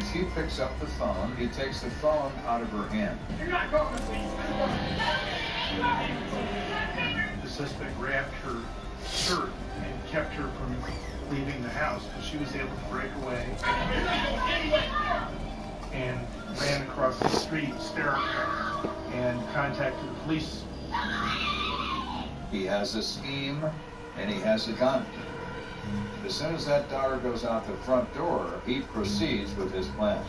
And she picks up the phone. He takes the phone out of her hand. You're not going with me. The suspect grabbed her shirt and kept her from leaving the house, but she was able to break away and ran across the street hysterical and contacted the police. He has a scheme and he has a gun. As soon as that daughter goes out the front door, he proceeds with his plan.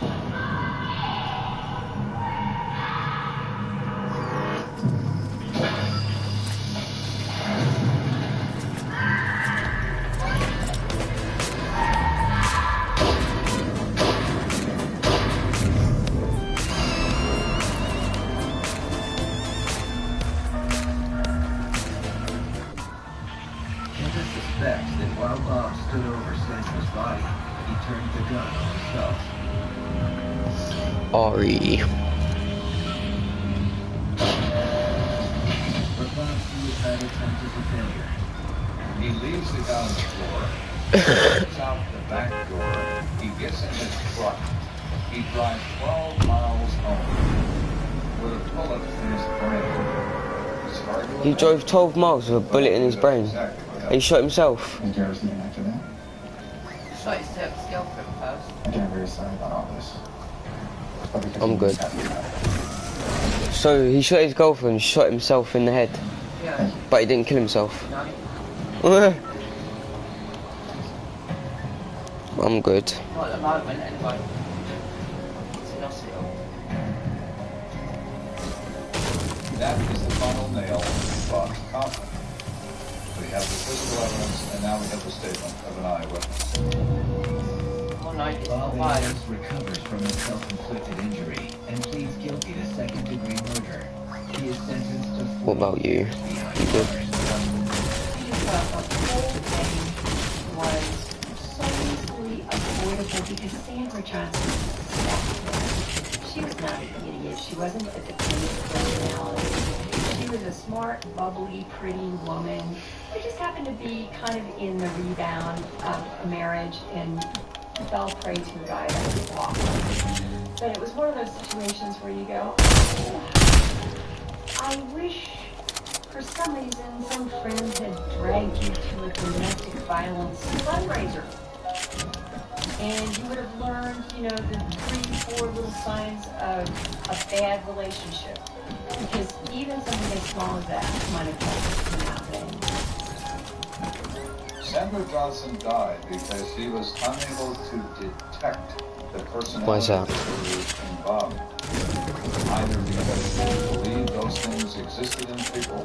Suspects that while Bob stood over Sandra's body, he turned the gun on himself. Ari. But Bob's suicide attempt is a failure. He leaves the gun on the floor, goes out the back door, he gets in his truck, he drives 12 miles home with a bullet in his brain. He drove 12 miles with a bullet in his brain. He shot himself. Did you ever see him after that? Shot his girlfriend first. Again, I'm very sorry about all this. I'm good. So he shot his girlfriend, shot himself in the head. Yeah. But he didn't kill himself. No. I'm good. Not at the moment, anyway. It's in hospital. That is the final nail in Bob's coffin. We have the physical evidence, and now we have the statement of an eyewitness. Oh no, it's Bob not right. Ayers recovers from a self-inflicted injury and pleads guilty to second-degree murder. He is sentenced to 4 What about you? years behind You good? bars. The whole thing was so easily avoidable because Sandra Johnson was back there. She was not an idiot. She wasn't a dependent personality. She was a smart, bubbly, pretty woman who just happened to be kind of in the rebound of a marriage and fell prey to a guy that was awful. But it was one of those situations where you go, oh, I wish for some reason some friend had dragged you to a domestic violence fundraiser. And you would have learned, you know, the 3, 4 little signs of a bad relationship. Because even something as small as that might have happened. Sandra Johnson died because she was unable to detect the Why is that? personality involved. Either because she believed those things existed in people,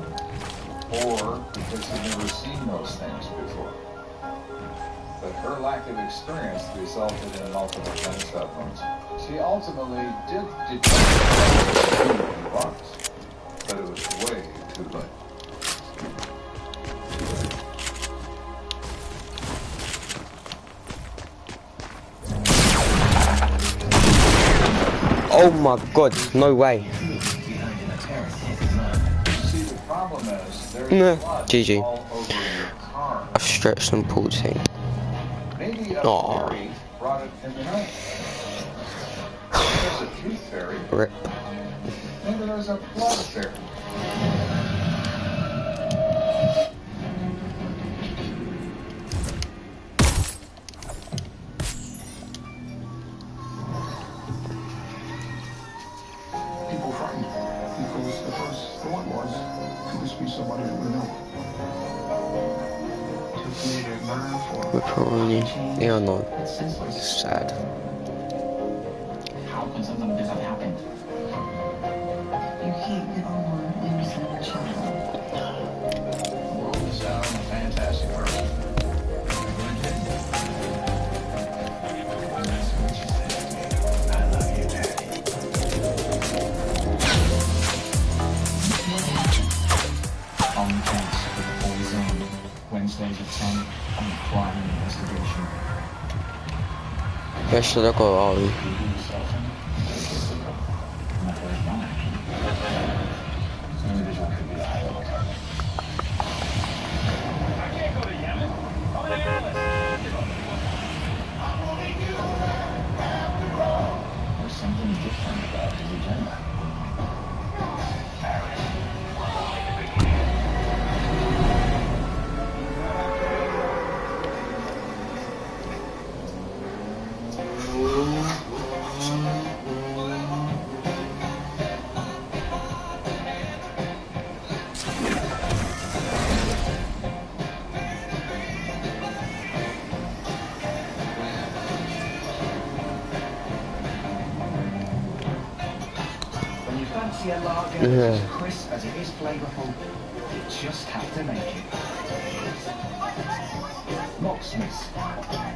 or because she'd never seen those things before. But her lack of experience resulted in multiple gunshot wounds. She ultimately did detect the box, but it was way too late. Oh my god, no way. See, the problem is there's No. blood GG. all over your car. I stretched and pulled him. Maybe a Aw. fairy brought it in the night. There's a tooth fairy. Rip. Maybe there's a blood fairy. People frightened because the first thought was, could this be somebody that we know? Took me to learn for Pepperoni. Yeah, no. It's senseless. Sad. How can something like this have happened? You can't get on losing your children. You sound a fantastic person. I love you, Daddy. On the case for the full zone. Wednesdays at 10 on the Quiet Investigation. Where should I go, Ari? Lancia lager is as crisp as it is flavourful. You just have to make it. Locksmiths,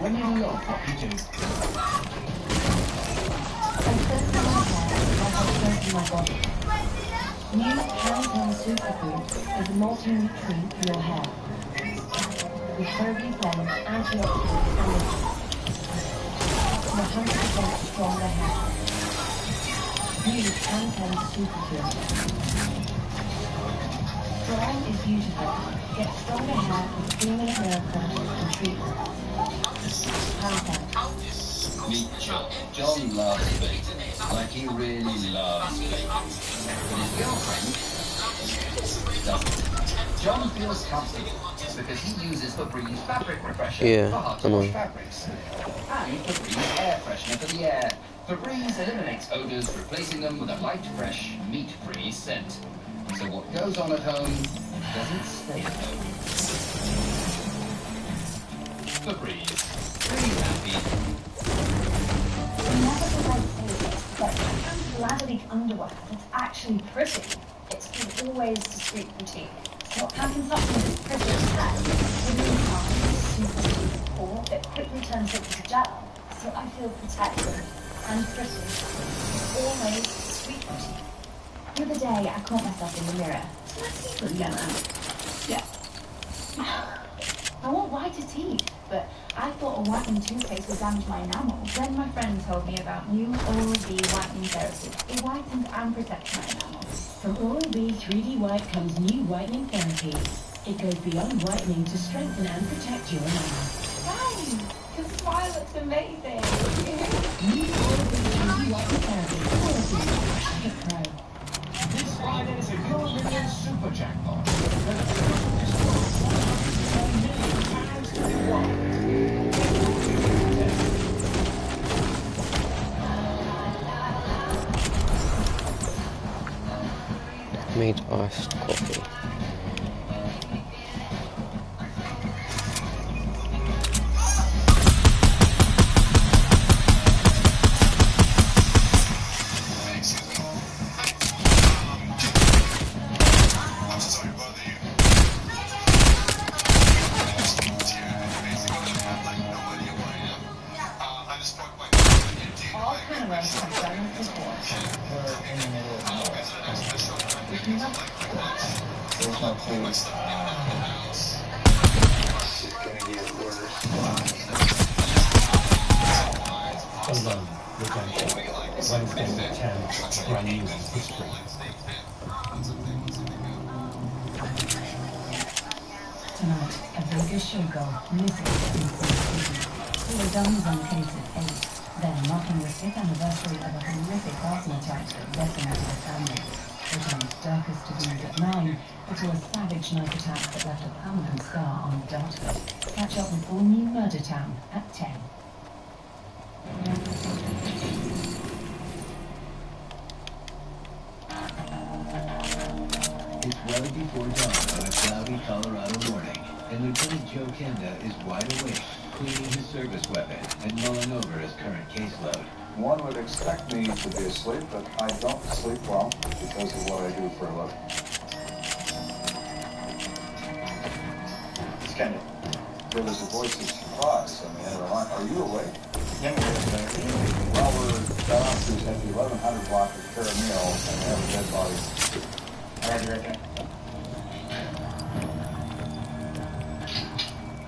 when you love what you do. I spent my hair like I spent my body. New Canton Superfood is a multi-week treat for your hair. With herbally blend, antioxidants and for 100% stronger hair. New Canton Superfood. Strong is beautiful. Get stronger hair with cream and miracle and treatment. Canton. Meet John. John loves me. Like he really loves me. But his girlfriend doesn't. John feels comfortable because he uses Febreze fabric refresher for hard to wash fabrics. And Febreze air freshener for the air. Febreze eliminates odors, replacing them with a light, fresh, meat-free scent. So what goes on at home doesn't stay at home. Febreze. Breathe happy. Never did I say this, but sometimes lavender underwear that's actually pretty. It's always discreet routine. So having something that's pretty as that, within time, super super cool, it quickly turns into gel. So I feel protected and pretty. Always discreet routine. The other day, I caught myself in the mirror. So my teeth look yellow. Yeah. I want whiter teeth, but I thought a whitening toothpaste would damage my enamel. Then my friend told me about new Oral-B whitening therapy. It whitens and protects my enamel. From Oral-B 3D White comes new whitening therapy. It goes beyond whitening to strengthen and protect your enamel. Guys, your smile looks amazing. New Oral-B 3D Whitening Therapy. Quality. Hit Pro. This Friday is a Euro Million Super Jackpot. Made iced coffee. All cameras have done this before. We're in the middle of nowhere. There's no food. She's gonna get orders. Alone, Redemption, Wednesday the 10th, brand new in history. Tonight, a Vegas showgirl, missing in City. Four guns on the case at 8. Then, marking the 5th anniversary of a horrific arson attack that decimated a family. Britain's darkest to-dos at 9, but a savage night attack that left a permanent scar on Dartford. Catch up with all new Murder Town at 10. It's well before dawn on a cloudy Colorado morning, and Lieutenant Joe Kenda is wide awake, cleaning his service weapon and mulling over his current caseload. One would expect me to be asleep, but I don't sleep well because of what I do for a living. It's kind of, There was a voice of surprise on the end of the line. Are you awake? yeah, Well, we're down at the 1100 block of Caramel, and we have a dead body. I'll be right back.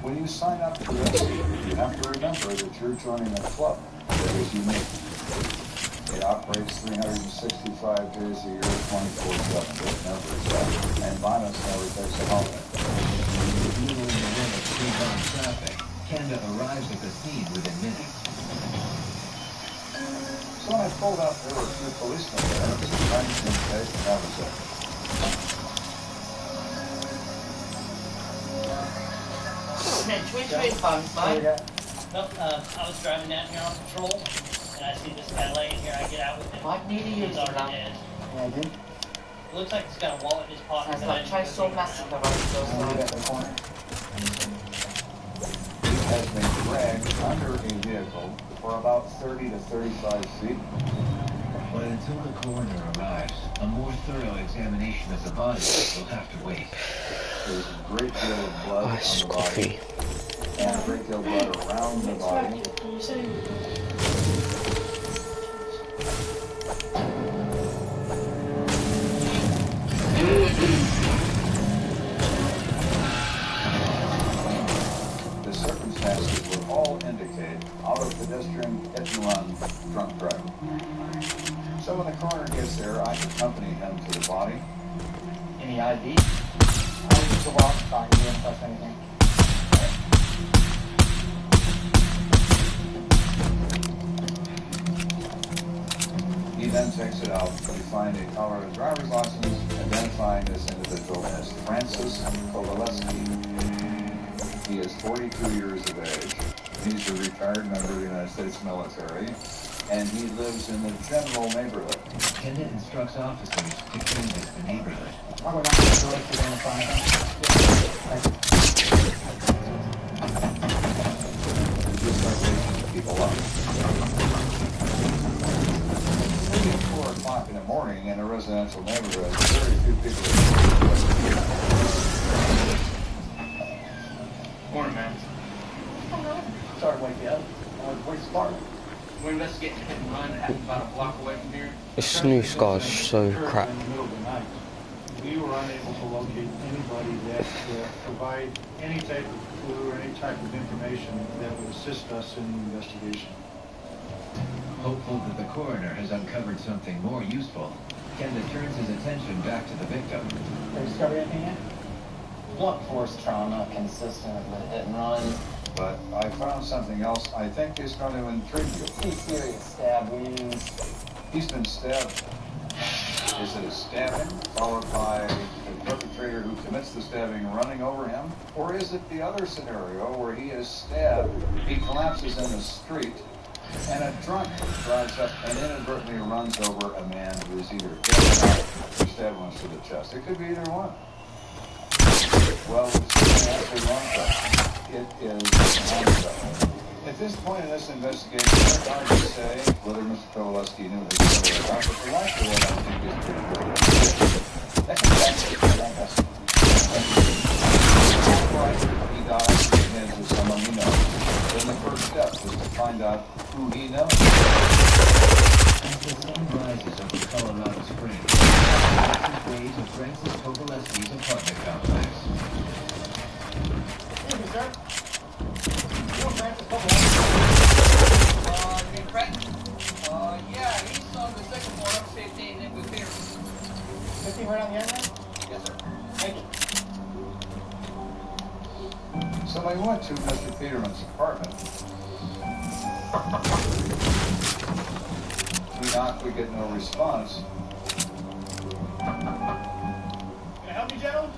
When you sign up for this, you have to remember that you're joining a club that is unique. It operates 365 days a year, 24/7. It never stops. And Bonus never takes a holiday. Even in the wind of speed-on traffic, Kenda arrives at the scene within minutes. So when I pulled up, there were 2 policemen there. It was a crime scene tape, and that was it. Which way funds, mate? Nope, I was driving down here on patrol, and I see this guy laying here. I get out with him. Mike, need to use He's it already now. dead. Yeah, I did. Looks like he's got a wallet in his pocket. Sounds but like I didn't Chainsaw see Massacre, right? It has been dragged under a vehicle for about 30 to 35 feet. But until the coroner arrives, a more thorough examination of the body will have to wait. There's a great deal of blood on the body, coffee. and a great deal of blood around the body. The circumstances would all indicate auto pedestrian hit and run drunk driving. So when the coroner gets there, I accompany him to the body. Any ID? I was just a walk by. You didn't touch anything. He then takes it out. We find a Colorado driver's license identifying this individual as Francis Kowaleski. He is 42 years of age. He's a retired member of the United States military, and he lives in the general neighborhood. Lieutenant instructs officers to canvass the neighborhood. I'll go down to the door if you're going to find them. Just start waking people up. Maybe at 4 o'clock in the morning in a residential neighborhood, very few people are. Morning, man. Sorry to wake you up. Where's the spark? We're investigating a hit and run that happened about a block away from here. This new scar's so crap. In the middle of the night. We were unable to locate anybody that would provide any type of clue or any type of information that would assist us in the investigation. Hopeful that the coroner has uncovered something more useful, Kenda turns his attention back to the victim. Did you discover anything yet? Blunt force trauma consistent with a hit and run. But I found something else I think is going to intrigue you. Pretty serious stab wounds. He's been stabbed. Is it a stabbing followed by the perpetrator who commits the stabbing running over him? Or is it the other scenario where he is stabbed, he collapses in the street, and a drunk drives up and inadvertently runs over a man who is either dead or stabbed once to the chest? It could be either one. Well, it's actually one question. It is homicide. At this point in this investigation, it's hard to say whether Mr. Kowaleski knew his brother or not, but the likelihood, I think, is pretty good. That's exactly what I asked. He dies in the hands of someone he knows. Then the first step is to find out who he knows. As the sun rises over Colorado Springs, the ways of Francis Kowaleski's apartment complex. Excuse me, sir. You know Francis Kowaleski? You mean Frank? Yeah, he's on the second floor, number 15, in with Peter. 15 right on the end there? Yes, sir. Thank you. So I went to Mr. Peterman's apartment. We knocked, we get no response. Can I help you, gentlemen?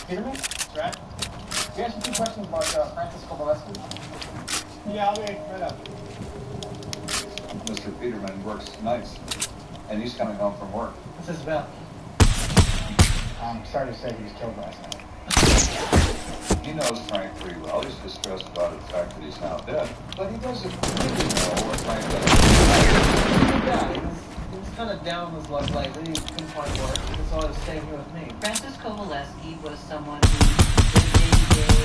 Peterman? That's right. You answer 2 questions about Francis Kowaleski. Yeah, I'll be right up. Mr. Peterman works nights, and he's coming home from work. What's this about? I'm sorry to say he was killed last night. He knows Frank pretty well. He's distressed about the fact that he's now dead, but he doesn't really know what Frank does. Yeah, he was kind of down with his luck lately. He couldn't find work, so I was staying here with me. Francis Kowaleski was someone who lived day-to-day,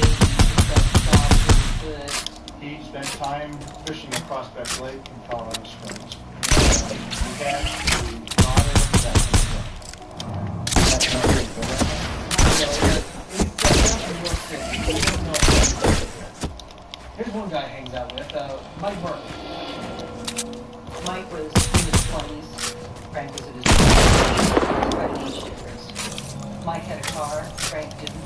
good. He spent time fishing at Prospect Lake in Colorado Springs. He had the daughter that was That's not good, but he's down in New York City. He doesn't know. Here's one guy he hangs out with, Mike Burke. Mike was in his 20s. Frank was in his 20s. Quite an age difference. Mike had a car. Frank didn't.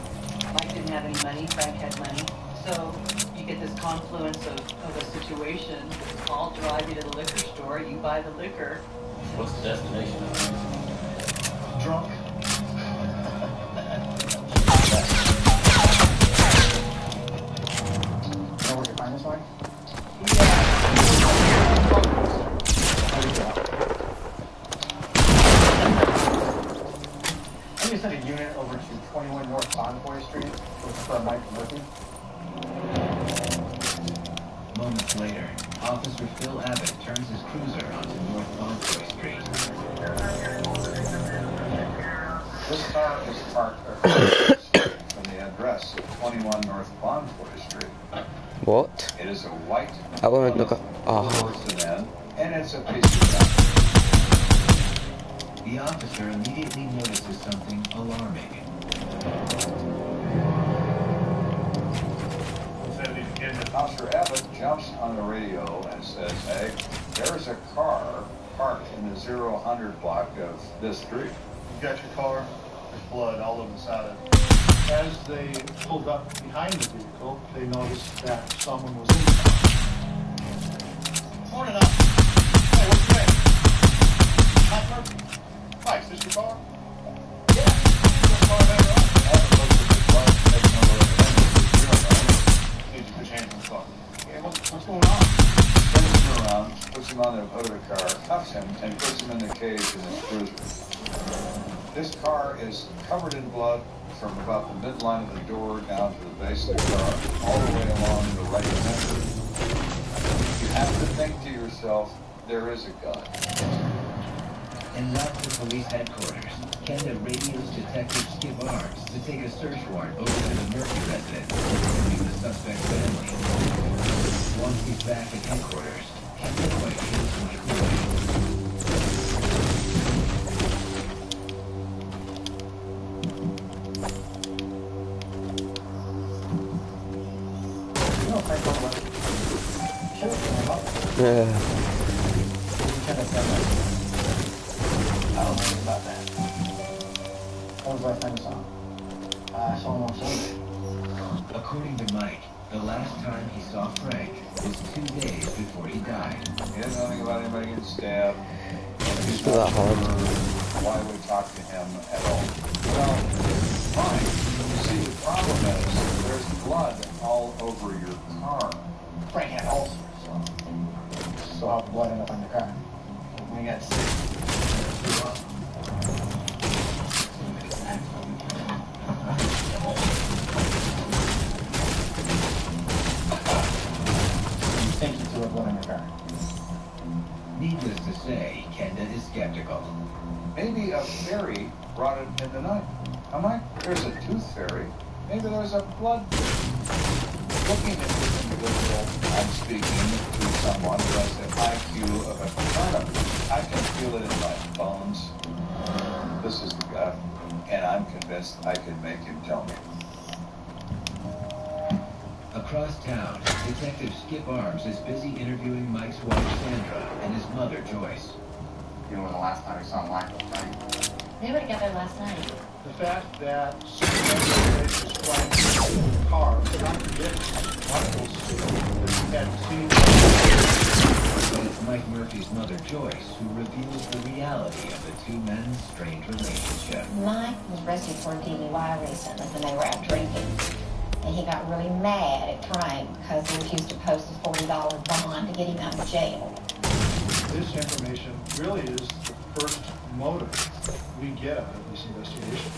Mike didn't have any money. Frank had money. So you get this confluence of a situation. I'll drive you to the liquor store. You buy the liquor. What's the destination of it? drunk. Know where to find this one? I'm gonna send a unit over to 21 North Bonfoy Street for Mike Murphy. Moments later, Officer Phil Abbott turns his cruiser onto North Bonfoy Street. This car is parked across the street from the address of 21 North Bonfoy Street. What? It is a white I won't look at. four-door sedan, and it's a piece of junk. The officer immediately notices something alarming. Officer Abbott jumps on the radio and says, hey, there's a car parked in the 0-100 block of this street. You got your car, there's blood all over the side of it. As they pulled up behind the vehicle, they noticed that someone was in the car. Morning up. Hey, what's your name? Mike Murphy. Mike, is this your car? Yeah. This car better on. Abbott looks at the blood, takes no look at it. Need to put your hands on the car. Yeah, what's going on? Turns him around, puts him on the hood of the car, cuffs him, and puts him in the cage in his cruiser. This car is covered in blood from about the midline of the door down to the base of the car, all the way along the right center. You have to think to yourself, there is a gun. In Lockwood Police Headquarters, Kenda radios Detective Skip Arms to take a search warrant over to the Murphy residence, including the suspect's family. Once he's back at headquarters, Kenda questions Mike Murphy. Yeah. I don't know about that. When was the last time you saw him? I saw him on Sunday. According to Mike, the last time he saw Frank was 2 days before he died. He doesn't know anything about anybody getting stabbed. He's Not not hard. sure why we talk to him at all. Well, fine. You see, the problem is there's blood all over your car. Frank had ulcers, so how the blood end up on your car? When he got sick. You think you threw blood on your car? Needless to say, Kenda is skeptical. Maybe a fairy brought it in the night. I'm like, there's a tooth fairy. Maybe there's a blood. Looking at this individual, I'm speaking to someone who has the IQ of a turnip. I can feel it in my bones. This is the guy, and I'm convinced I can make him tell me. Across town, Detective Skip Arms is busy interviewing Mike's wife Sandra and his mother Joyce. You know when the last time you saw Michael, right? They would have got there last night. The fact that Frank's car contradicts Michael's statement that he had seen. But it's Mike Murphy's mother Joyce who reveals the reality of the two men's strange relationship. Mike was arrested for DUI recently when they were out drinking. And he got really mad at Frank because he refused to post a $40 bond to get him out of jail. This information really is the first motive we get out of this investigation.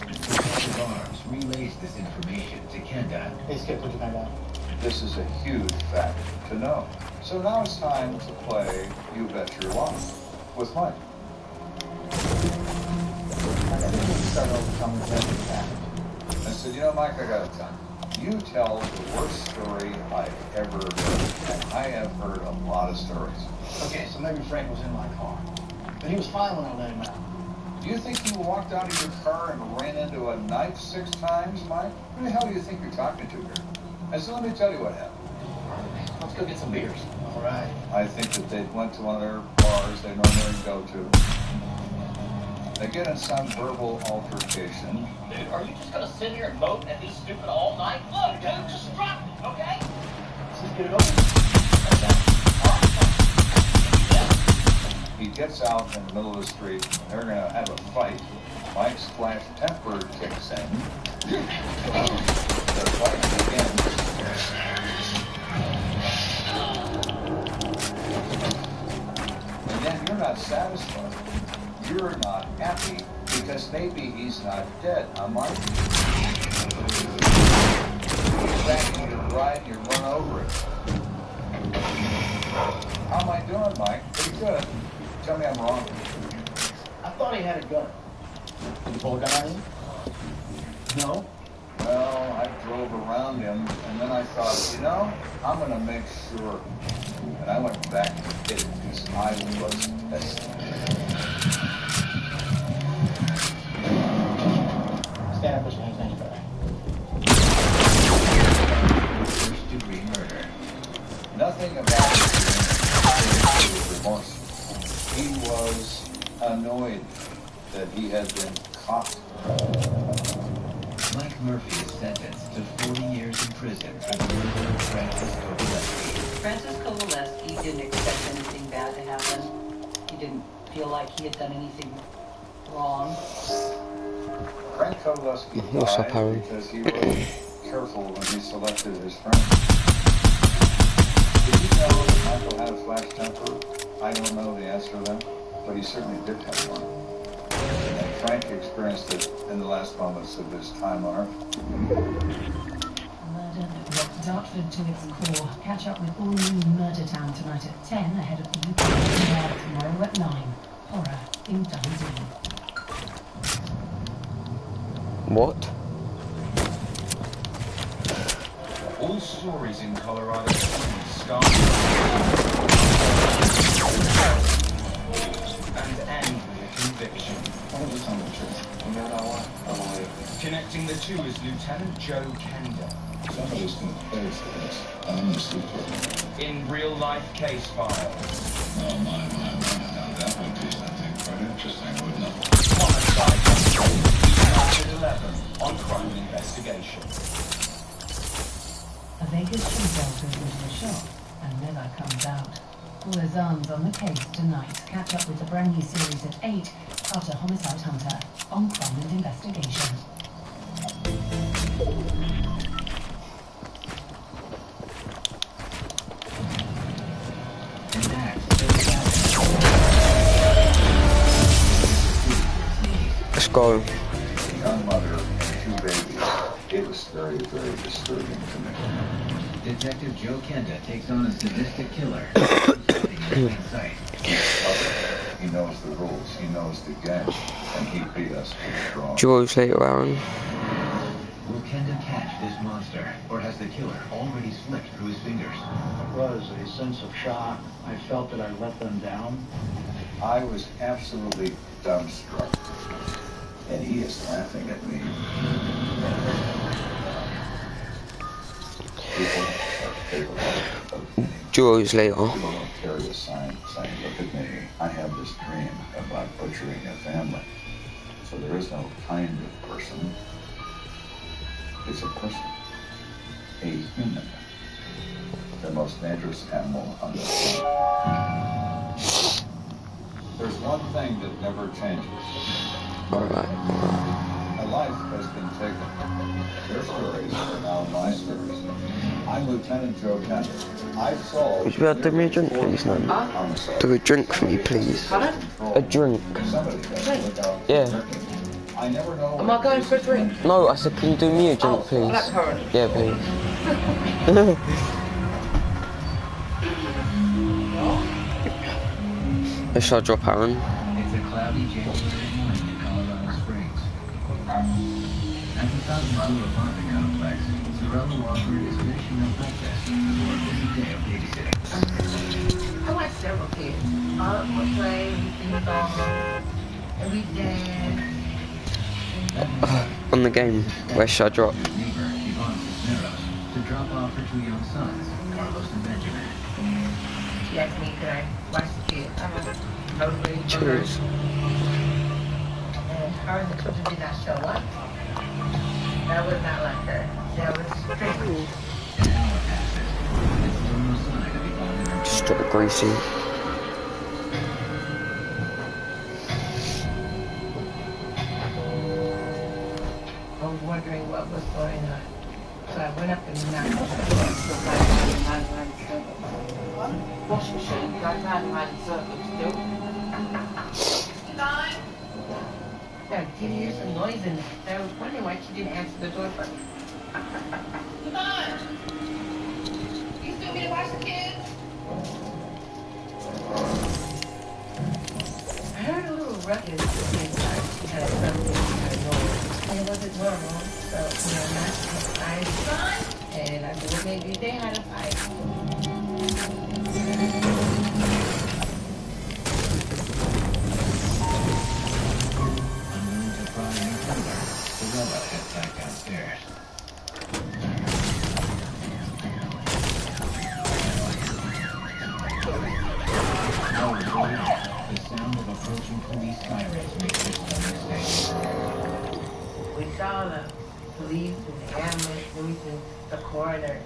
Detective Arms relays this information to Kenda. Hey, Skip, what'd you find out? This is a huge fact to know. So now it's time to play You Bet Your Life with Mike. I think we can start over telling the rest of the fact. I said, you know, Mike, I got to tell you. You tell the worst story I've ever heard, and I have heard a lot of stories. Okay, so maybe Frank was in my car. But he was fine when I let him out. Do you think you walked out of your car and ran into a knife 6 times, Mike? Who the hell do you think you're talking to here? I said, let me tell you what happened. Let's go get some beers. All right. I think that they went to one of their bars they normally go to. They get in some verbal altercation. Dude, are you just gonna sit here and mope and be stupid all night? Look, dude, just drop it, okay? Let's just get it over. He gets out in the middle of the street. They're going to have a fight. Mike's flash temper kicks in. The fight begins. And then you're not satisfied. You're not happy because maybe he's not dead. I'm like, back in your ride and you run over it. How am I doing, Mike? Pretty good. Tell me I'm wrong. I thought he had a gun. Did you pull a gun on him? No. Well, I drove around him, and then I thought, you know, I'm going to make sure. And I went back and hit it because I was pissed. Stand up, put your hands behind your back. First-degree murder. Nothing about it was remorseful. He was annoyed that he had been caught. Mike Murphy is sentenced to 40 years in prison for the murder of Francis Kowalewski. Francis Kowalewski didn't expect anything bad to happen. He didn't feel like he had done anything wrong. Frank Kowalewski What's up, died Aaron? because he was careful when he selected his friends. Did you know that Michael had a flash temper? I don't know the answer to that, but he certainly did have one. And Frank experienced it in the last moments of his time on Earth. Murder that rocked Dartford to its core. Catch up with all new Murder Town tonight at 10 ahead of the UK premiere tomorrow at 9. Horror in Dundee. What? All stories in Colorado start and end with a conviction. Connecting the two is Lieutenant Joe Kenda. Somebody's going to pay for this. I'm the sleeper. In real-life case files. Oh, my. Now that would be something quite interesting, wouldn't it? Homicide at 11 on crime investigation. A Vegas shootout goes into a shop and never comes out. Paula's arms on the case tonight. Catch up with the brand new series at 8 after Homicide Hunter on crime and investigation. Let's go. Young mother and two babies. It was very, very disturbing to me. Detective Joe Kenda takes on a sadistic killer. He knows the rules, he knows the game, and he beat us pretty strong. George later, Aaron. Will Kenda catch this monster, or has the killer already slipped through his fingers? It was a sense of shock. I felt that I let them down. I was absolutely dumbstruck. And he is laughing at me. People are capable of anything. George later. People don't carry a sign saying, look at me, I have this dream about butchering a family. So there is no kind of person. It's a person. A human. The most dangerous animal on the planet. There's one thing that never changes. Alright. A life has been taken. Their stories are now my stories. I'm Lieutenant Joe Kenda. I solved... Would you be able to do me a drink, please, man? Do a drink for me, please. A drink. Yeah. I never know... Am I going for a drink? No, I said, can you do me a drink, please? Blackcurrant. Yeah, please. Let's shall I drop Aaron? It's a cloudy January morning in Colorado Springs. At the Fountain Blue apartment complex, Sorella Walker is finishing up breakfast before a busy day of babysitting. I like several kids. We'll play, we sing songs, and we dance. On the game, where should I drop? Neighbor, Yvonne Cisneros, to drop off her two young sons, Carlos and Benjamin. She asked me, could I watch the kids? I'm motivated for her. Cheers. And her and the children did not show up. That was not like her. That was strictly. An hour passes, and still no sign of Yvonne and her Just drop Greasy. I was wondering what was going on. So I went up and knocked on the door. Wash machine. I tried to hide the circuits too. I did hear some noise and I was wondering why she didn't answer the door for me. ruckus inside. She had something kind of noise. And it wasn't normal, so, you know, I and I said, well, maybe they had a fight. Unwilling to pry any further, the robot heads back downstairs. The sound of approaching police sirens makes its way to station. We saw the police and the ambulance moving the coroner.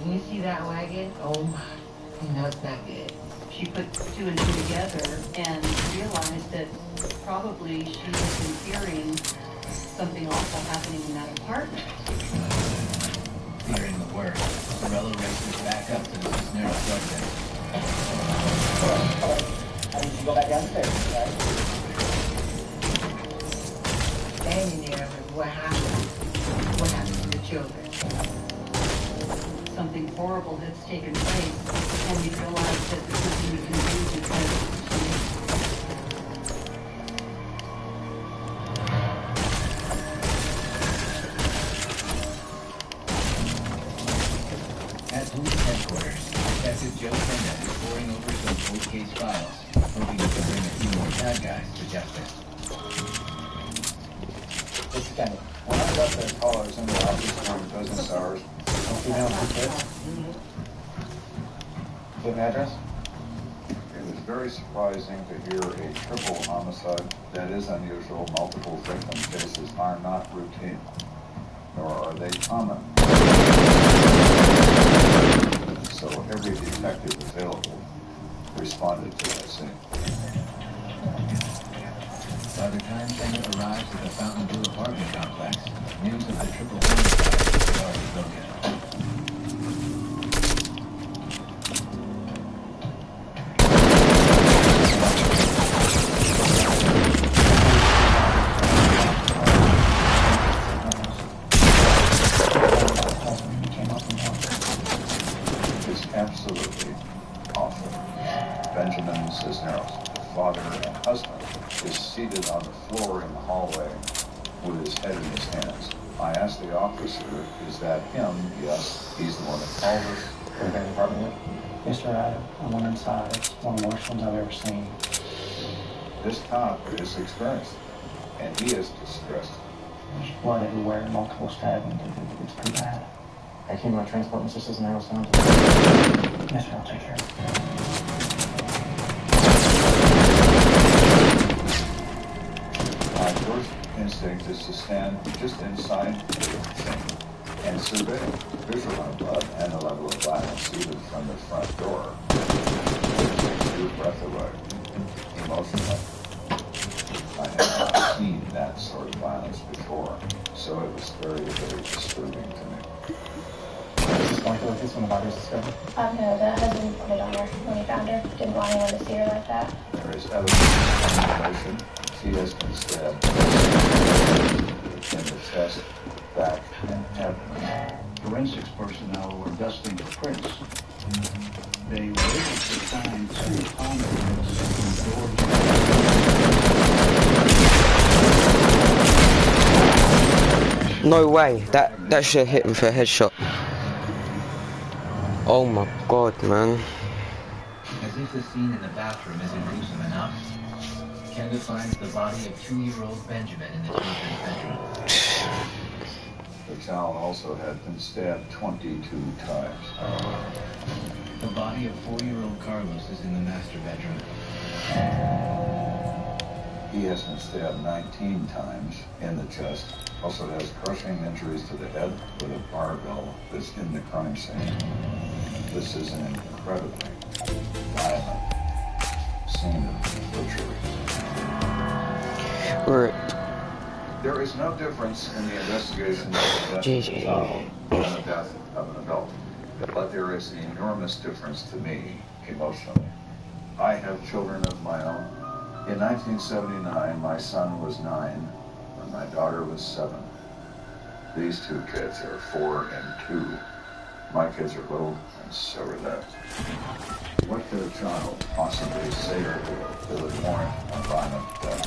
And you see that wagon? Oh my, you know it's not good. She put two and two together and realized that probably she had been hearing something awful happening in that apartment. Fearing the worst, Morello races back up to the Cisneros drug den. I need to go back downstairs, right? Standing there, what happened? What happened to the children? Something horrible has taken place, and we realize that there's nothing we can do because At police headquarters, Detective Joe Burnett is poring over some cold case files, hoping he can bring a few more bad guys to justice. Mr. Kennedy, when I got that call, I was in the office during business hours. Female two kids? Give an address? It was very surprising to hear a triple homicide. That is unusual. Multiple victim cases are not routine, nor are they common. So every detective available responded to that scene. By the time Bennett arrives at the Fontainebleau apartment complex, news of the triple homicide is already broken. It's absolutely awful. Benjamin Cisneros, the father and husband, is seated on the floor in the hallway with his head in his hands. I asked the officer, is that him? Yes, he's the one that called us. Could have been the apartment with? Yes, sir, I went inside. It's one of the worst ones I've ever seen. This cop is experienced, and he is distressed. There's blood everywhere, multiple stabbings. It's pretty bad. I came to transport Mr. Cisneros down to... Yes, sir, I'll take care of it. My first instinct is to stand just inside the thing and survey, visualize blood and the level of violence even from the front door. It takes your breath away, emotionally. I have not seen that sort of violence before, so it was very, very disturbing to me. Is this going to look this when the body was discovered? No, the husband put it on her when he found her. Didn't want anyone to see her like that. There is evidence of mutilation. She has been stabbed in the chest, back, and abdomen. Forensics personnel were dusting for prints. They were able to find two palm prints in the door. No way, that should have hit him for a headshot. Oh my god, man. As if the scene in the bathroom isn't gruesome enough, Kenda finds the body of 2-year-old Benjamin in the children's bedroom. The child also had been stabbed 22 times. The body of 4-year-old Carlos is in the master bedroom. He has been stabbed 19 times in the chest. Also has crushing injuries to the head with a barbell that's in the crime scene. This is an incredibly violent scene of butchery. There is no difference in the investigation of the death of a child and the death of an adult, but there is an enormous difference to me emotionally. I have children of my own. In 1979, my son was 9 and my daughter was 7. These two kids are 4 and 2. My kids are little, and so are they. What does a child, possibly Sayer, that would warrant a violent death.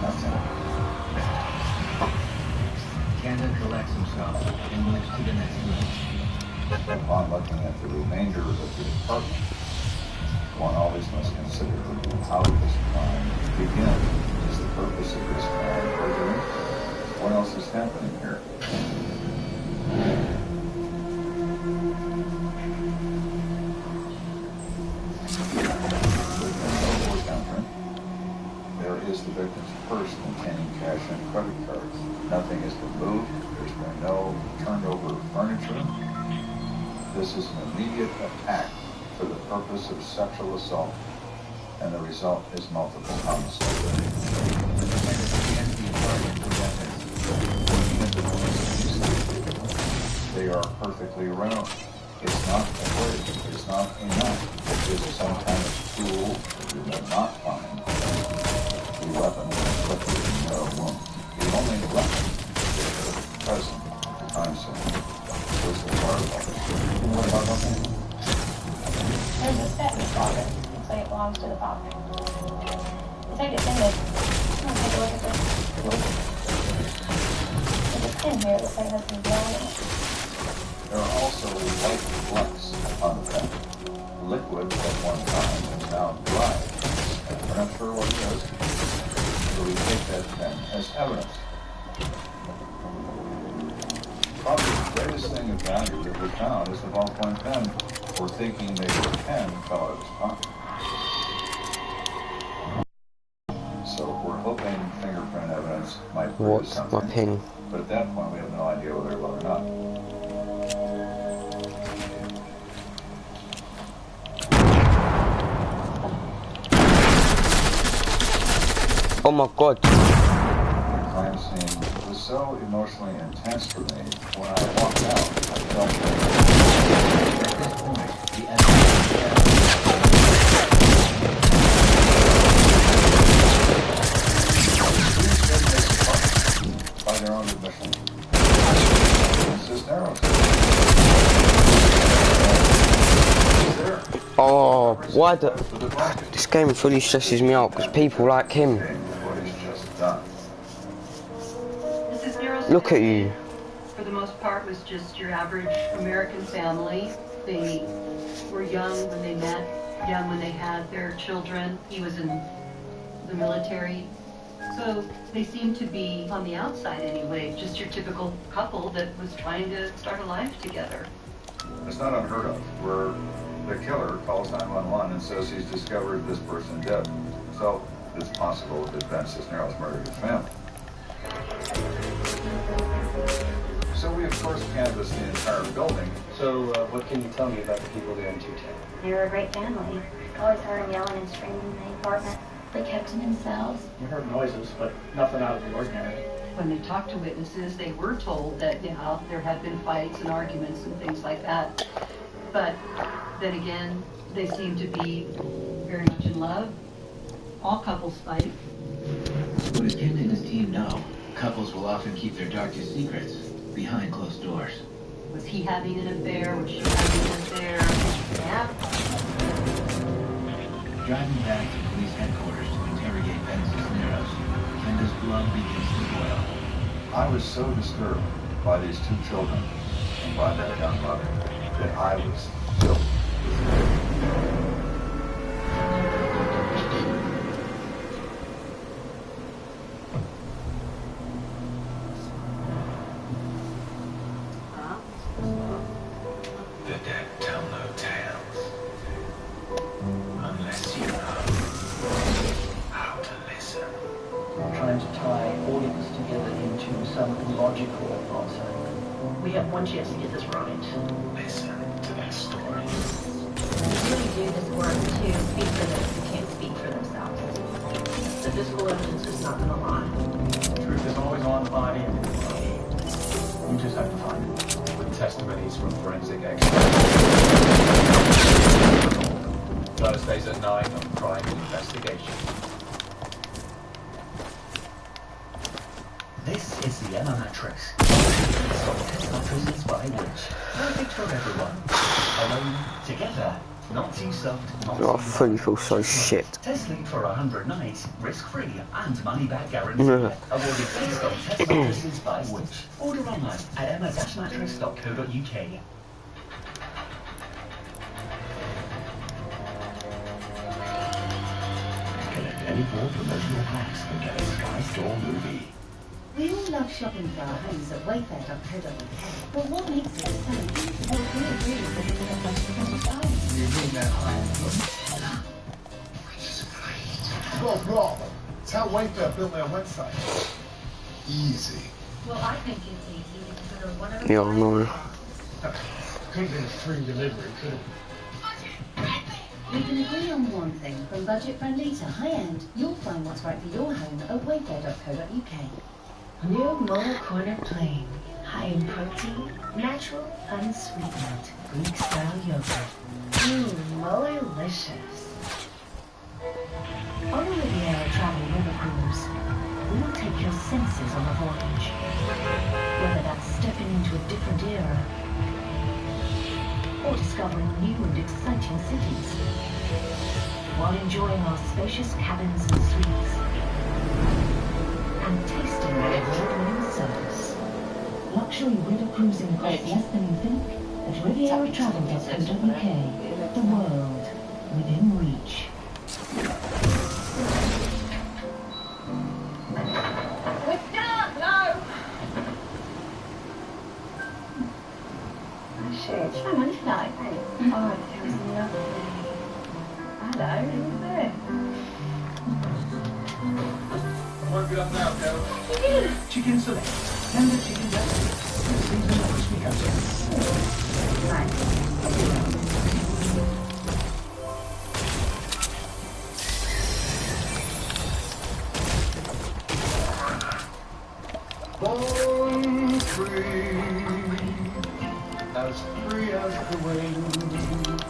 Nothing. Kanda collects himself and moves to the next room. Upon looking at the remainder of the department, one always must consider how this crime began. Is the purpose of this crime perjury? What else is happening here? There is the victim's purse containing cash and credit cards. Nothing has been moved. There's been no turned over furniture. This is an immediate attack for the purpose of sexual assault, and the result is multiple homicide. They are perfectly round. It's not a blade. It's not a knife. It is some kind of tool that you will not find. The weapon inflicted no wound. The only weapon present at the crime scene was the fireball. What about nothing? There's a set in the closet. Looks like it belongs to the father. I think it's in there. I'm gonna take a look at this. There's a pin here that looks like it has some blood in it. There are also white flecks on the pen. Liquid at one time is now dry. We're not sure what it is, so we take that pen as evidence. Probably the greatest thing of value that we found is the ballpoint pen. We're thinking maybe the pen fell out of his pocket. So we're hoping fingerprint evidence might prove something. My pin. But at that point, we have no idea whether it will or not. Oh my god. The crime scene was so emotionally intense for me. When I walked out, I felt at this point, the evidence by their own admission. Cisneros. Oh, why the... This game fully stresses me out because people like him. Look at you. For the most part, was just your average American family. They were young when they met, young when they had their children. He was in the military. So they seemed to be, on the outside anyway, just your typical couple that was trying to start a life together. It's not unheard of, where the killer calls 911 and says he's discovered this person dead. So it's possible that Ben Cisneros murdered his family. So we, of course, canvassed the entire building. So what can you tell me about the people there in 210? They were a great family. Always heard them yelling and screaming in the apartment. They kept to themselves. We heard noises, but nothing out of the ordinary. When they talked to witnesses, they were told that, yeah, there had been fights and arguments and things like that. But then again, they seemed to be very much in love. All couples fight. What does Ken and his team know? Couples will often keep their darkest secrets behind closed doors. Was he having an affair? Was she having an affair? Yeah. Driving back to police headquarters to interrogate Ben Cisneros, Kenda's blood begins to boil. I was so disturbed by these two children and by that young mother that I was filled with The dead tell no tales, unless you know how to listen. I'm trying to tie all of this together into some logical answer. We have one chance to get this right. Listen to their stories. They really do this work to speak for those who can't speak for themselves. The physical evidence is not going to lie. The truth is always on the body and in the body. You just have to find it. With testimonies from forensic experts. Thursdays at 9 on Crime Investigation. This is the Emma Matrix. Solved reasons by which. Perfect for everyone. Alone, together. Not too soft, not too I fully feel so shit. Test lead for 100 nights, risk-free and money-back guarantee. Awarded based on test mattresses by Wish. Order online at emma-mattress.co.uk. Collect any 4 promotional packs and get a Sky Store movie. We all love shopping for our homes at wayfair.co.uk, but what makes it so easy? Well, we agree that it's a question of time. You mean that Bro, it's how Wayfair built their website. Easy. Well, I think it's easy because of whatever. Yeah, I know. Couldn't have been a free delivery, could it? We can agree on one thing, from budget-friendly to high-end, you'll find what's right for your home at wayfair.co.uk. New Muller Corner Plain. High in protein, natural, unsweetened, Greek-style yogurt. Mullerlicious. On a Riviera Travel River Cruise, we'll take your senses on a voyage. Whether that's stepping into a different era, or discovering new and exciting cities, while enjoying our spacious cabins and suites, and tasting our award-winning service. Luxury river cruising costs less than you think at rivieratravel.co.uk. The world within reach. We're done! No! Shit, I'm on flight. Oh, it was lovely. Hello, who's there? Work it up now, Kevin. Chicken select. Tender chicken breast. Seasonal crispy cuts. Born free, as free as the wind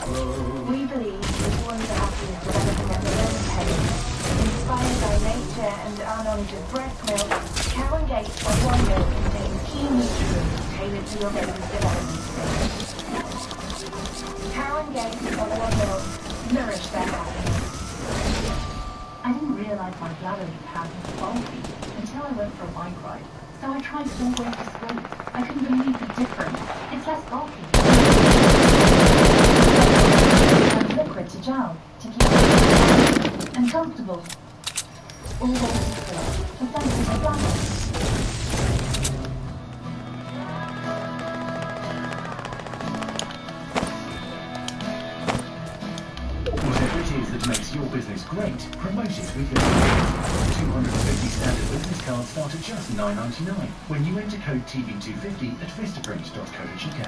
blows. We believe the ones are happy with developing at their own pace. Inspired by nature and our knowledge of breast milk, cow and gate or one milk contains key nutrients tailored to your baby's development stage. Cow and gate or one milk nourish their happiness. I didn't realize my bladder pad was bulky until I went for a bike ride. So I tried all ways to sleep. I couldn't believe the difference. It's less bulky. And liquid to gel to keep it and comfortable. All ways to sleep. The senses of bladder. Whatever it is that makes your business great, promote it with your business. 250 standard business cards start at just $9.99 when you enter code TB250 at vistaprint.co.uk.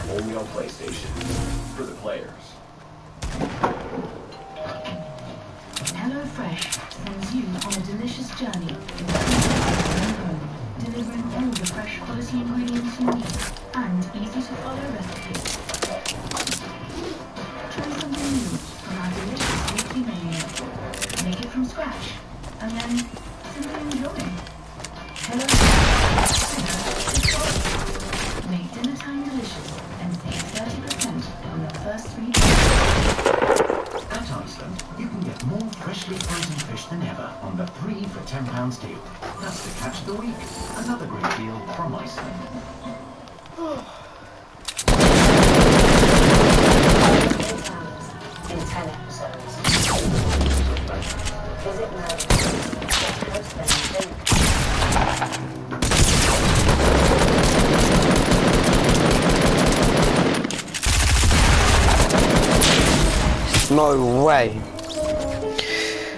Only on PlayStation. For the players. HelloFresh sends you on a delicious journey home, delivering all the fresh quality ingredients you need and easy to follow recipes. Try something new from our delicious weekly menu. Make it from scratch and then simply enjoy. HelloFresh. Make dinner time delicious and save 30% on your first 3 days. At Iceland, you can get more freshly frozen fish than ever on the 3 for £10 deal. That's the catch of the week. Another great deal from Iceland. In 10 episodes. Visit now. Post them, think. No way.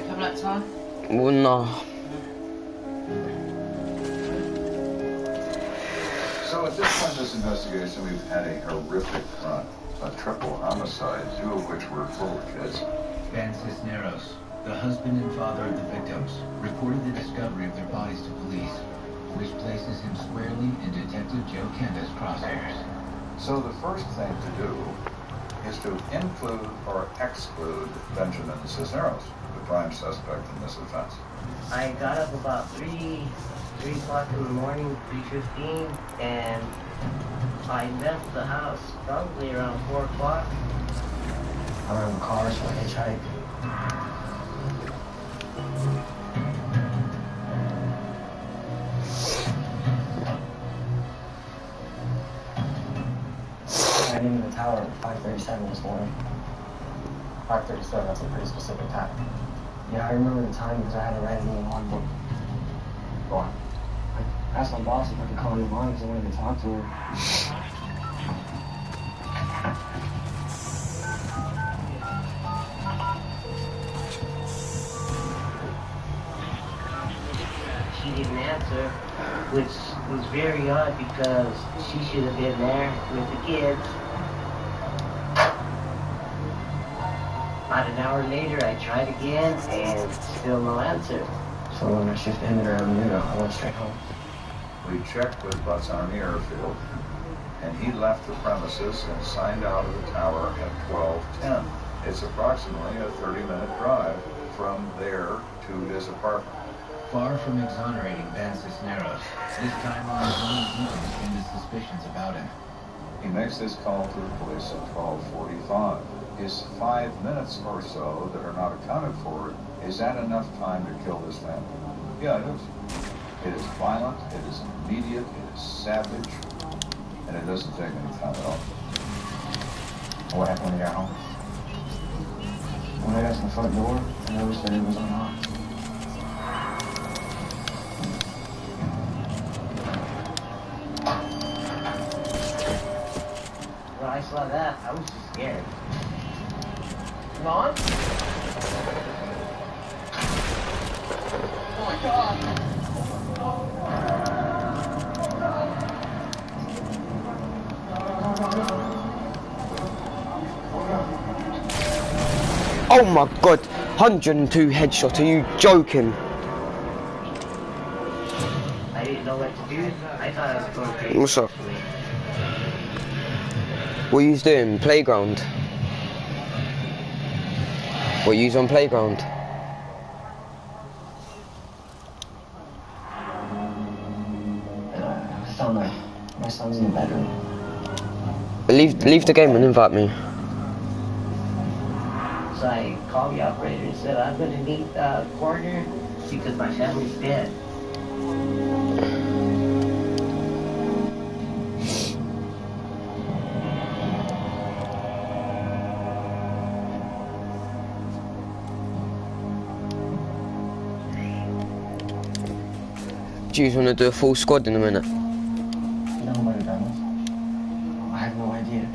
Come that time? Well, no. So at this point in this investigation, we've had a horrific front. A triple homicide, 2 of which were full of kids. Ben Cisneros, the husband and father of the victims, reported the discovery of their bodies to police, which places him squarely in Detective Joe Kenda's crosshairs. So the first thing to do is to include or exclude Benjamin Cisneros, the prime suspect in this offense. I got up about 3 o'clock in the morning, 3:15, and I left the house probably around 4 o'clock. I ran the car, so I hitchhiked. I got into the tower at 5:37 this morning. 5:37, that's a pretty specific time. Yeah, I remember the time because I had it right in the logbook. Go on. I asked my boss if I could call her mom because I wanted to talk to her. She didn't answer, which was very odd because she should have been there with the kids. About an hour later, I tried again, and still no answer. So when my shift ended around noon, I went straight home. We checked with Butts Army Airfield, and he left the premises and signed out of the tower at 12:10. It's approximately a 30-minute drive from there to his apartment. Far from exonerating Ben Cisneros, this timeline only deepens Kenda's suspicions about him. He makes this call to the police at 12:45. His 5 minutes or so that are not accounted for, is that enough time to kill this family? Yeah, it is. It is violent, it is immediate, it is savage, and it doesn't take any time at all. What happened when you got home? When I got to the front door, I noticed that it was unlocked. When I saw that, I was just scared. Mom? Oh my God! Oh my god, 102 headshot, are you joking? I didn't know what to do. I thought I was going crazy. What's up? What you doing? Playground? What you on playground? I found my son's in the bedroom. Leave the game and invite me. So I called the operator and said, I'm going to need a coroner because my family's dead. Do you want to do a full squad in a minute? No, I might have done this. I have no idea.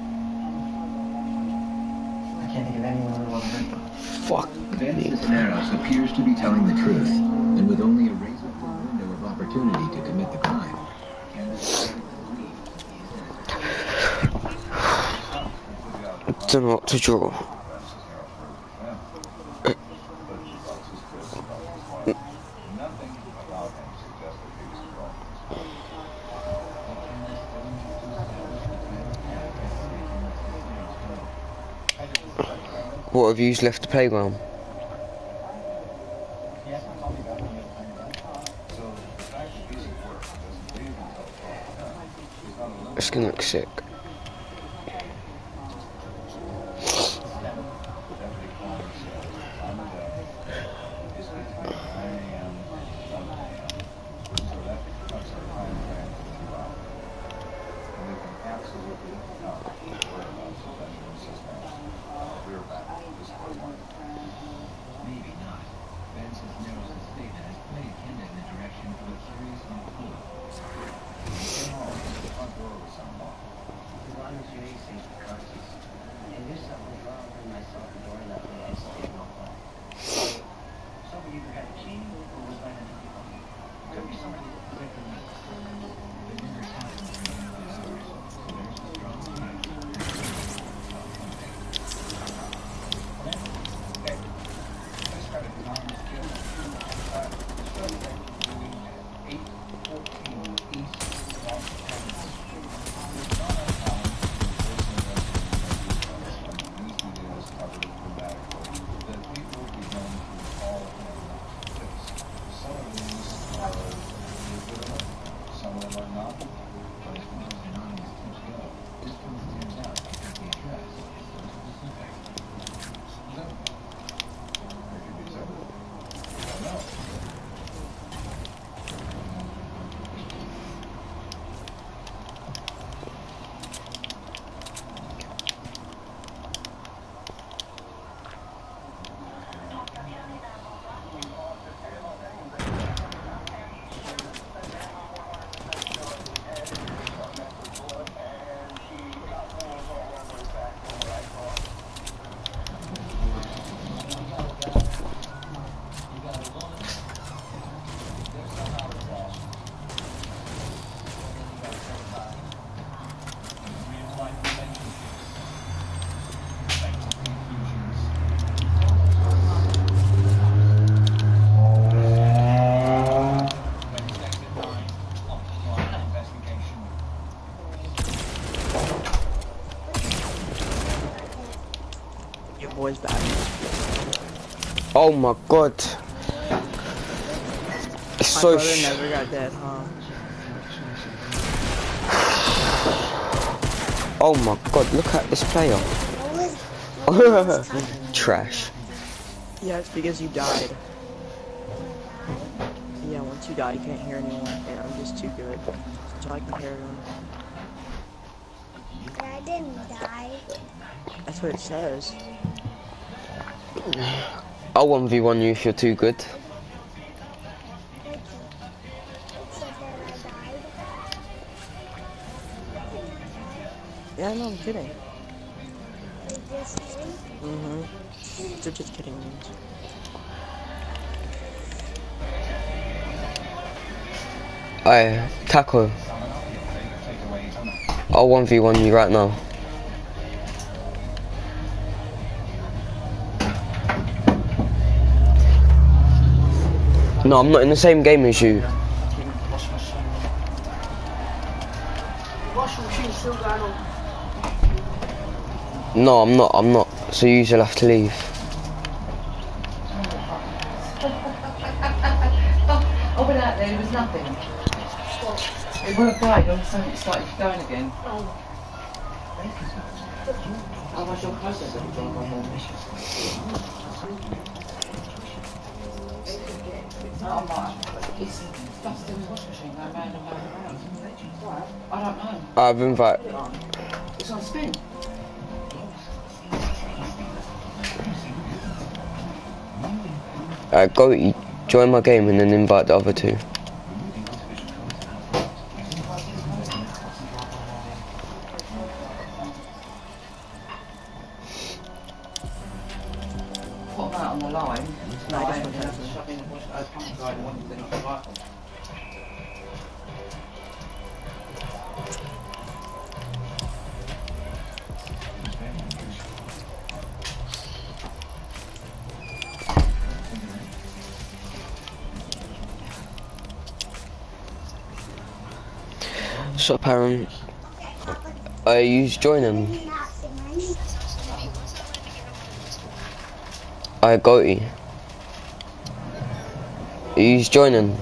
I can't think of anyone who wants to hurt. Fuck. Ben Cisneros appears to be telling the truth, and with only a razor-thin window of opportunity to commit the crime. I don't know what to draw. What have you left the playground? It's gonna look sick. Maybe not. Ben Cisneros' statement has pointed Kenda in the direction of a curious new clue. The front door was unlocked. As long as you're safe and conscious. And if something was wrong with myself the door that way, I just didn't know why. Somebody either had a key or was by the door. Could be somebody that was like me. The murders happened during the hours, so there's a strong chance. Your boy's back. Oh my god. It's My so brother never got dead, huh? Oh my god, look at this player. Trash. Yeah, it's because you died. Yeah, once you die, you can't hear anyone. And I'm just too good. So I can hear everyone. I didn't die. That's what it says. I'll 1v1 you if you're too good. It said that I died. Yeah, no, I'm kidding. You're just kidding? Mm-hmm. So just kidding means. Aye, Taco. I'll 1v1 you right now. No, I'm not in the same game as you. No, I'm not. So you'll have to leave. I went out there, there was nothing. It worked out, all of a sudden it started going again. How much your closer than it's dust in the wash machine going round and round and round. I don't know. I've invited. It's on spin. Go join my game and then invite the other two. Put them out on the line. No, I just went and shove in the wash guy and one thing off the rifle. So, Aaron, you joining? I got you. He's joining.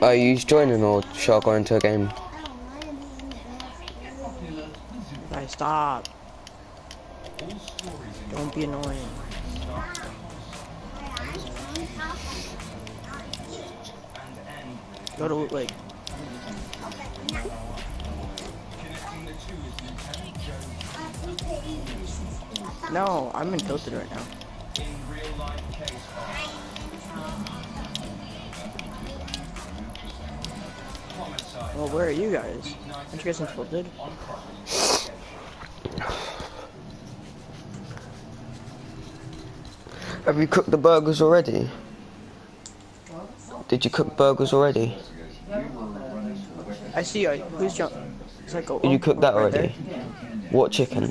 Are you joining or shall I go into a game? Guys, stop. Don't be annoying. Go to like. No, I'm in tilted right now. Well, where are you guys? Aren't you guys in tilted? Have you cooked the burgers already? Did you cook burgers already? I see you. Who's jump? Like, Did you cook that already? What chicken?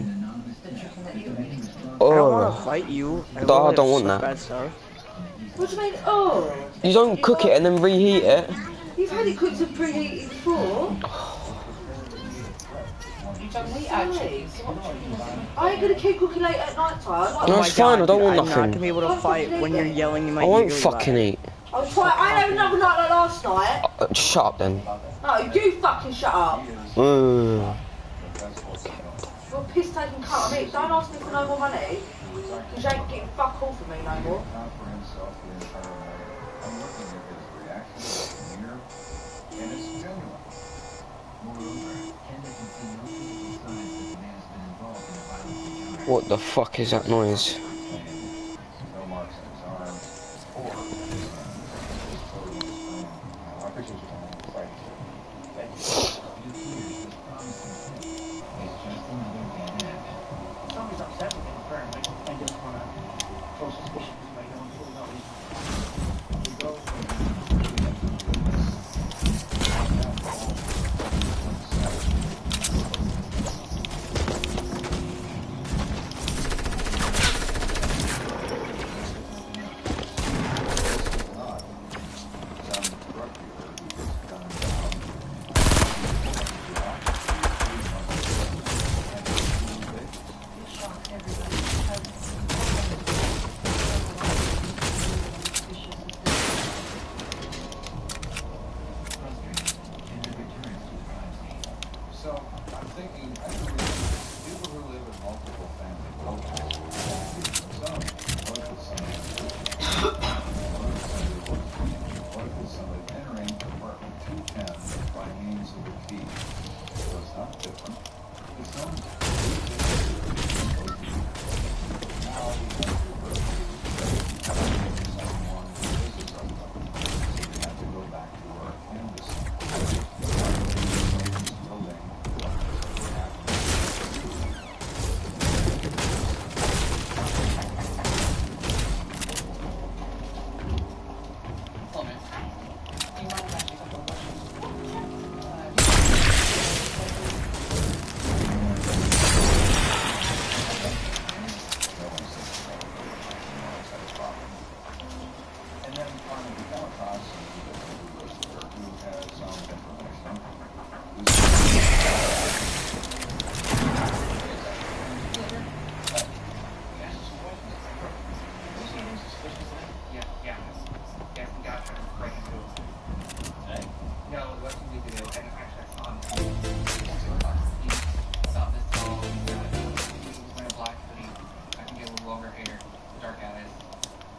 I don't want to fight you. I don't want that. Bad stuff. What do you mean, oh? You don't cook it and then reheat it. You've had it cooked and preheated before. I ain't gonna keep cooking late at night time. No, it's fine, I don't want nothing. I'm not gonna be able to fight when you're yelling. You might. I won't fucking eat. I'll try. I ain't had another night like last night. Shut up then. No, you fucking shut up. You're a piss taking cut on me. Don't ask me for no more money. Because you ain't getting fuck all from me no more. What the fuck is that noise?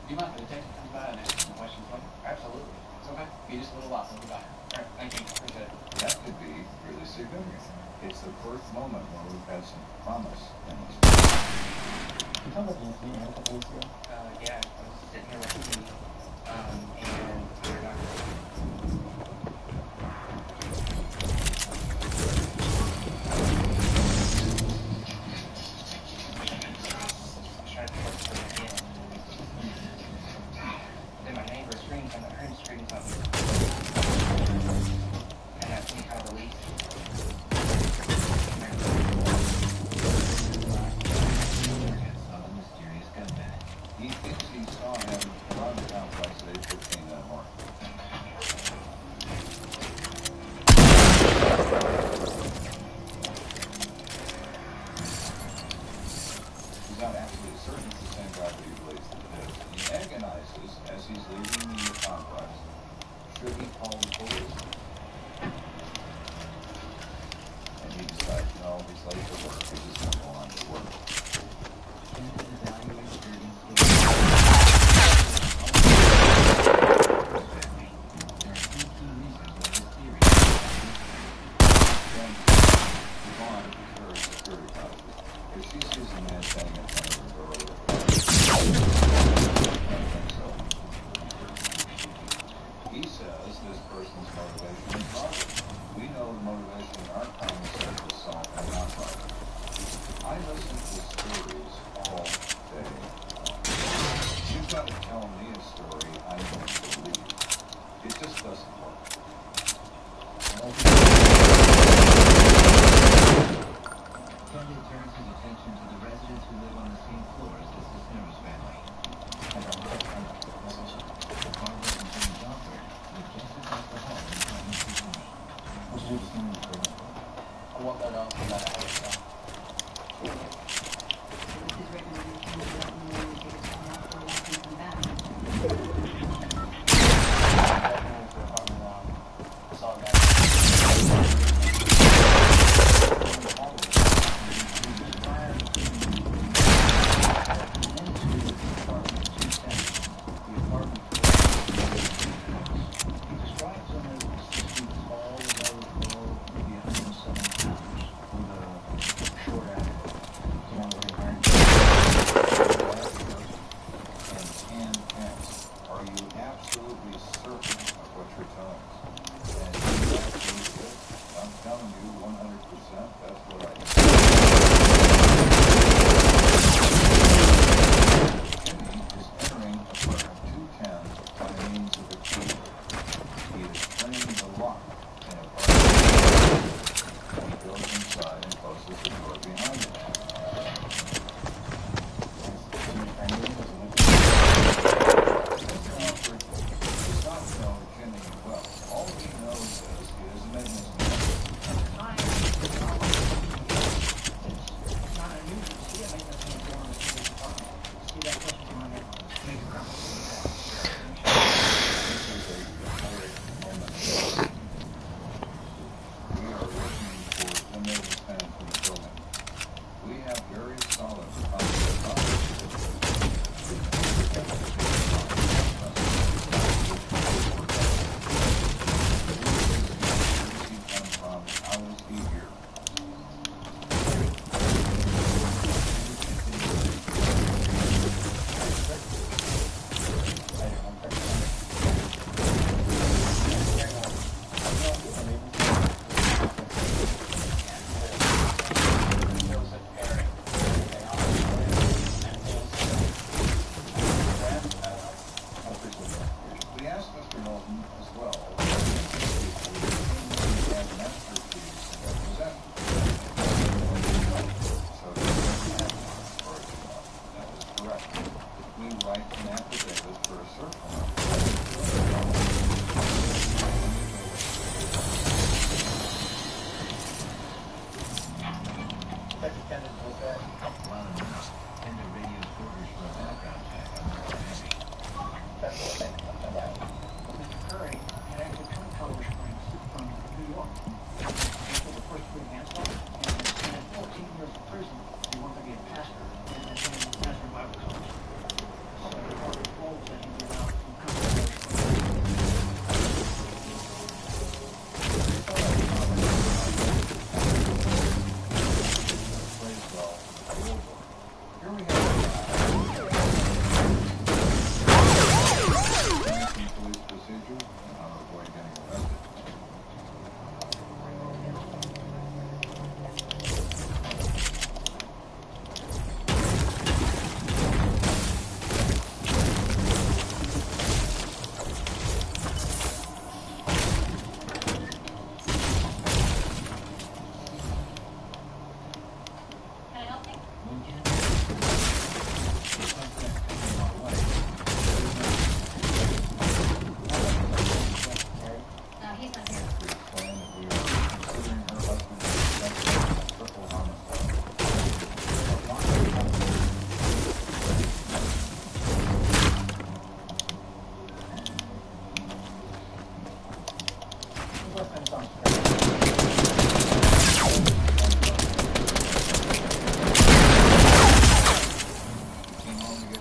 Do you mind if the detective comes by and asks some questions for you? Absolutely. It's okay. Be just a little while, so we'll be back. All right, thank you. Appreciate it. That could be really significant. It's the first moment where we've had some promise in this. You talked about the incident you had a couple weeks ago? Yeah, I was sitting here with you, and you're not. Then my neighbor screamed something, I heard him screaming something. And that's some kind of relief. He thinks he saw him around the complex at 8:15 that morning. He's not absolutely certain it's the same guy that he believes that it is. He agonizes as he's leaving the complex. Should he call the police? And he decides, no, he's late for work. He's just going to go on to work. He says this person's motivation is robbery. We know the motivation in our common sense is assault and not robbery. I listen to stories all day long. You've got to tell me a story I don't believe. It just doesn't work. Candy turns his attention to the residents who live on the same floor as the Cisneros family. Barbara and James Alford live just across the hall in front of Mrs. Lee. What did you do this morning? I want that off and that out. His recommendation is that we will take a time out for a walk and come back.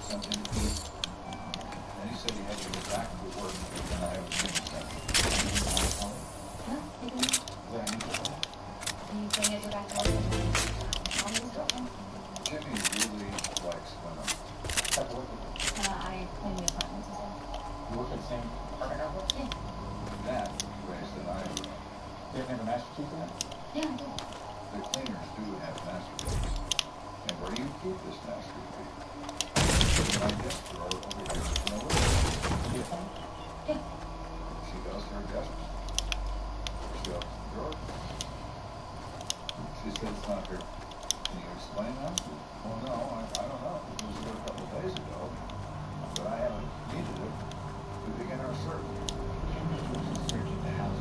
sent him to. And he said he had to get back to work, and I haven't seen him since. No, he didn't. You say he had to go back to work. Jimmy really likes women. I clean the apartments as well. You work at the same apartment complex? Yeah. That raised an eyebrow. You ever have a master key for that? Yeah, I do. The cleaners do have master keys. And where do you keep this master key? In my desk drawer over here. No way. You get one? Yeah. She does her desk. She opens the drawer. She says it's not here. Can you explain that? Well, no, I don't know. It was here a couple of days ago, but I haven't needed it to begin our search. Searching the house.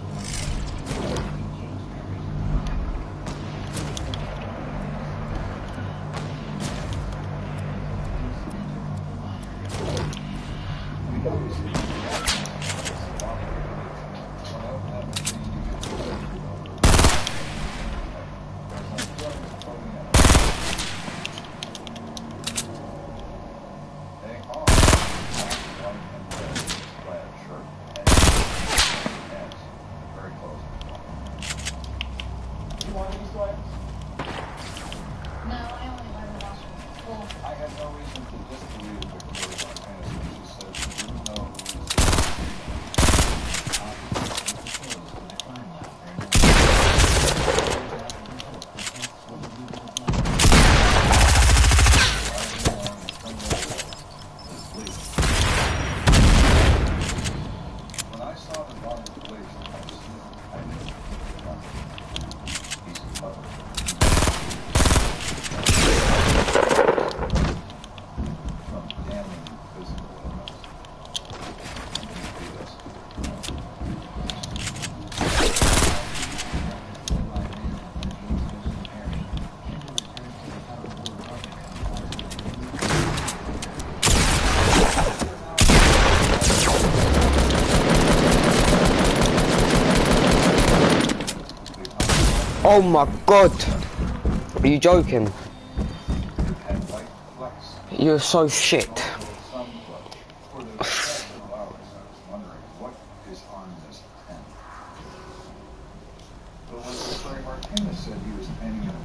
Oh my god! Are you joking? You're so shit.